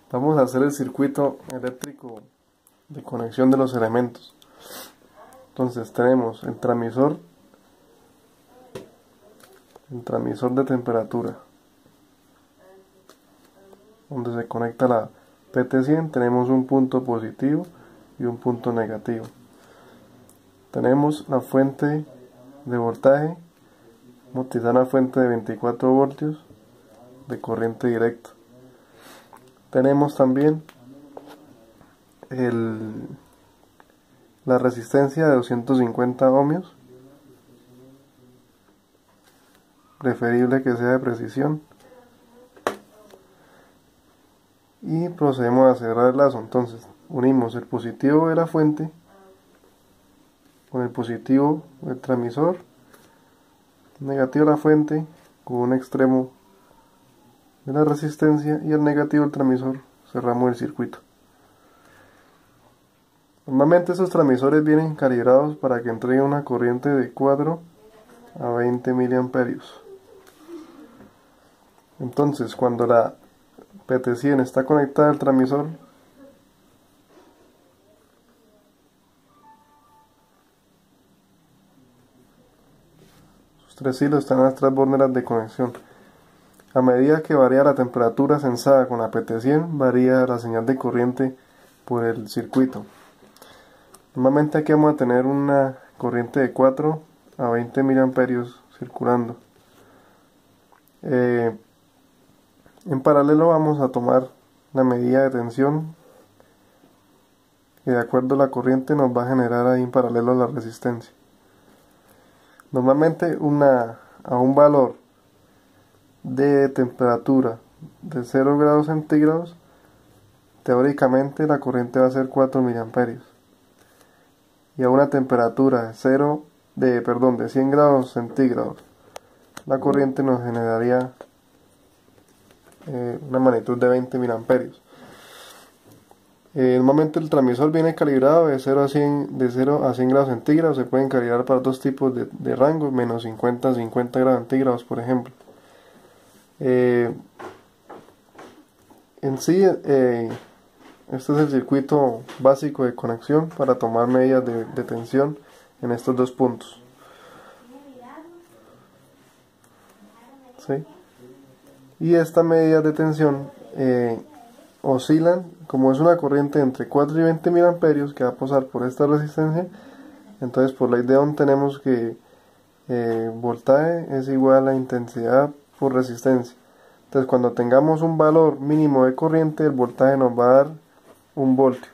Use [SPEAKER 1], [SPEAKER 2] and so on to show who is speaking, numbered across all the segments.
[SPEAKER 1] Vamos a hacer el circuito eléctrico de conexión de los elementos. Entonces tenemos el transmisor de temperatura, donde se conecta la PT100. Tenemos un punto positivo y un punto negativo. Tenemos la fuente de voltaje. Vamos a utilizar una fuente de 24 voltios de corriente directa. Tenemos también la resistencia de 250 ohmios, preferible que sea de precisión, y procedemos a cerrar el lazo. Entonces unimos el positivo de la fuente con el positivo del transmisor, negativo de la fuente con un extremo de la resistencia y el negativo del transmisor. Cerramos el circuito. Normalmente estos transmisores vienen calibrados para que entreguen una corriente de 4 a 20 miliamperios. Entonces, cuando la PT100 está conectada al transmisor, sus tres hilos están en las tres borneras de conexión. A medida que varía la temperatura sensada con la PT100, varía la señal de corriente por el circuito. Normalmente aquí vamos a tener una corriente de 4 a 20 miliamperios circulando. En paralelo vamos a tomar la medida de tensión, que de acuerdo a la corriente nos va a generar ahí en paralelo la resistencia. Normalmente a un valor de temperatura de 0 grados centígrados, teóricamente la corriente va a ser 4 miliamperios. Y a una temperatura de 100 grados centígrados, la corriente nos generaría una magnitud de 20 miliamperios. Normalmente el transmisor viene calibrado de 0 a 100 grados centígrados. Se pueden calibrar para dos tipos de rangos, menos 50 a 50 grados centígrados, por ejemplo. En sí, este es el circuito básico de conexión para tomar medidas de tensión en estos dos puntos. ¿Sí? Y estas medidas de tensión oscilan, como es una corriente entre 4 y 20 miliamperios que va a pasar por esta resistencia. Entonces, por ley de Ohm tenemos que voltaje es igual a intensidad por resistencia. Entonces, cuando tengamos un valor mínimo de corriente, el voltaje nos va a dar 1 voltio.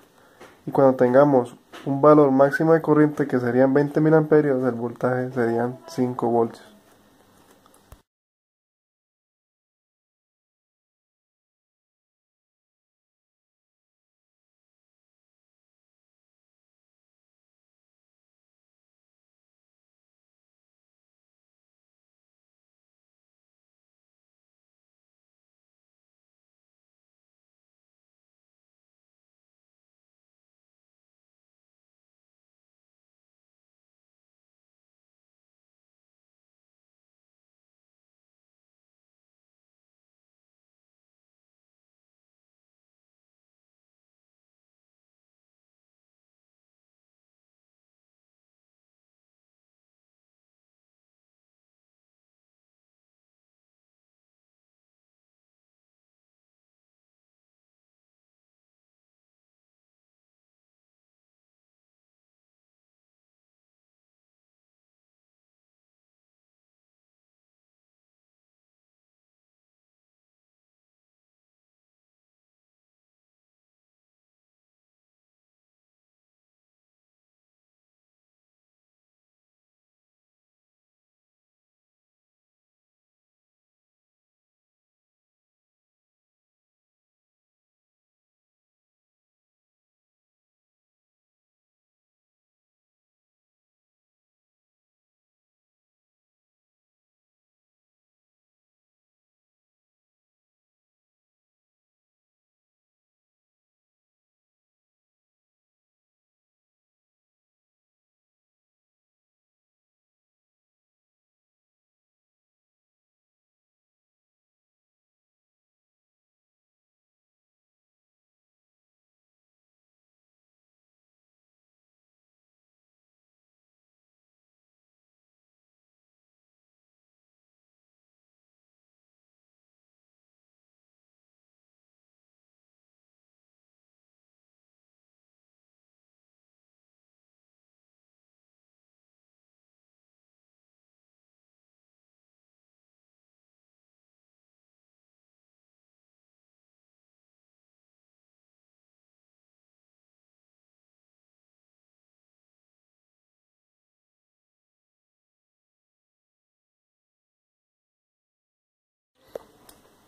[SPEAKER 1] Y cuando tengamos un valor máximo de corriente, que serían 20 miliamperios, el voltaje serían 5 voltios.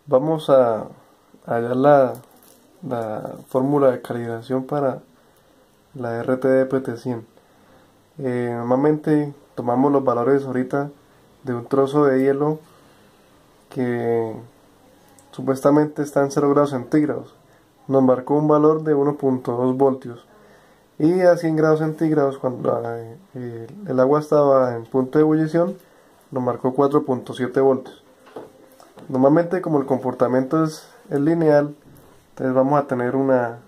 [SPEAKER 1] Vamos a hallar la fórmula de calibración para la RTD-PT100. Normalmente tomamos los valores ahorita de un trozo de hielo que supuestamente está en 0 grados centígrados. Nos marcó un valor de 1.2 voltios. Y a 100 grados centígrados, cuando el agua estaba en punto de ebullición, nos marcó 4.7 voltios. Normalmente, como el comportamiento es lineal, entonces vamos a tener una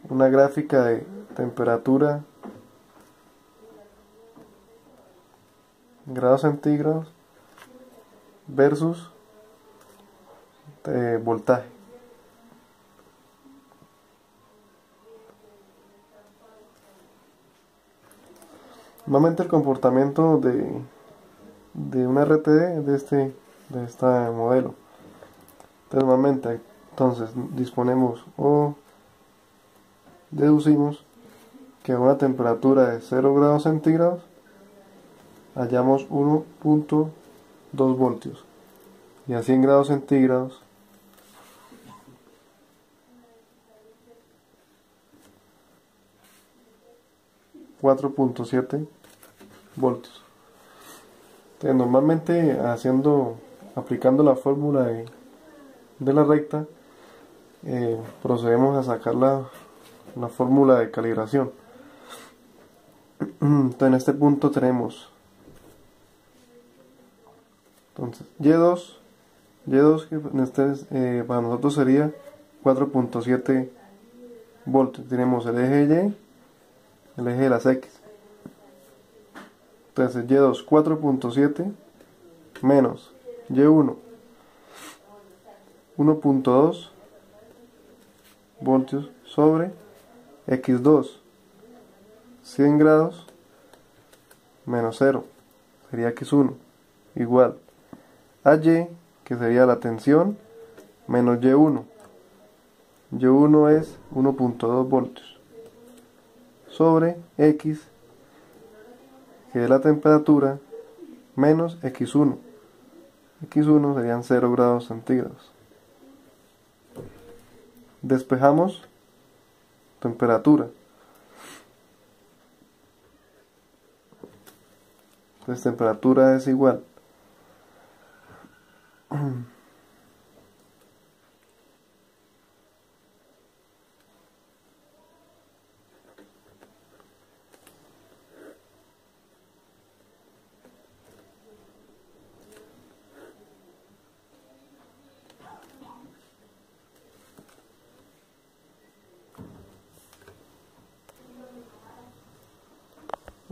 [SPEAKER 1] gráfica de temperatura, grados centígrados, versus voltaje. Normalmente el comportamiento de una RTD de este modelo. Entonces, normalmente disponemos o deducimos que a una temperatura de 0 grados centígrados hallamos 1.2 voltios y a 100 grados centígrados 4.7 voltios. Entonces, normalmente aplicando la fórmula de la recta, procedemos a sacar la fórmula de calibración. Entonces, en este punto tenemos Y2 que para nosotros sería 4.7 voltios. Tenemos el eje Y, el eje de las X. Entonces Y2 4.7 menos Y1 1.2 voltios sobre X2 100 grados menos 0 sería X1 igual a Y, que sería la tensión, menos Y1. Y1 es 1.2 voltios sobre X, que es la temperatura, menos X1. X1 serían 0 grados centígrados. Despejamos temperatura. Entonces temperatura es igual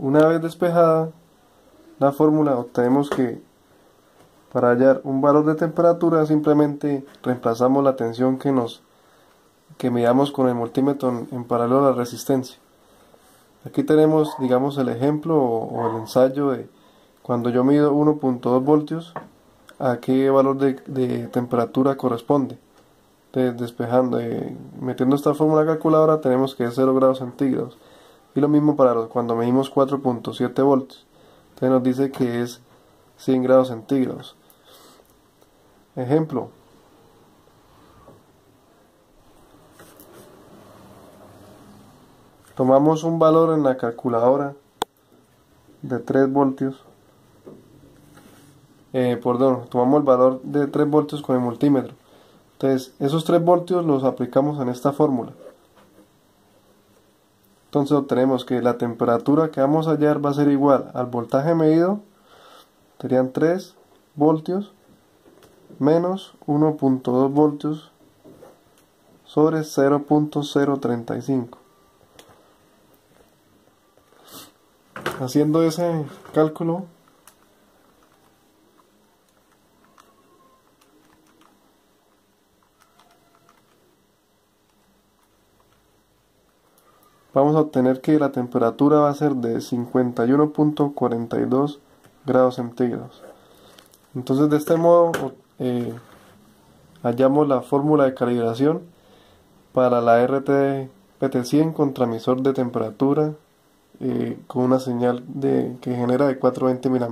[SPEAKER 1] una vez despejada la fórmula, obtenemos que para hallar un valor de temperatura simplemente reemplazamos la tensión que midamos con el multímetro en paralelo a la resistencia. Aquí tenemos, digamos, el ejemplo o el ensayo de cuando yo mido 1.2 voltios, a qué valor de temperatura corresponde. Metiendo esta fórmula calculadora tenemos que es 0 grados centígrados. Y lo mismo cuando medimos 4.7 voltios. Entonces nos dice que es 100 grados centígrados. Ejemplo. Tomamos un valor en la calculadora de 3 voltios. Tomamos el valor de 3 voltios con el multímetro. Entonces, esos 3 voltios los aplicamos en esta fórmula. Entonces obtenemos que la temperatura que vamos a hallar va a ser igual al voltaje medido, serían 3 voltios menos 1.2 voltios sobre 0.035. Haciendo ese cálculo, vamos a obtener que la temperatura va a ser de 51.42 grados centígrados. Entonces, de este modo hallamos la fórmula de calibración para la RTD-PT100 con transmisor de temperatura con una señal que genera de 420 mA.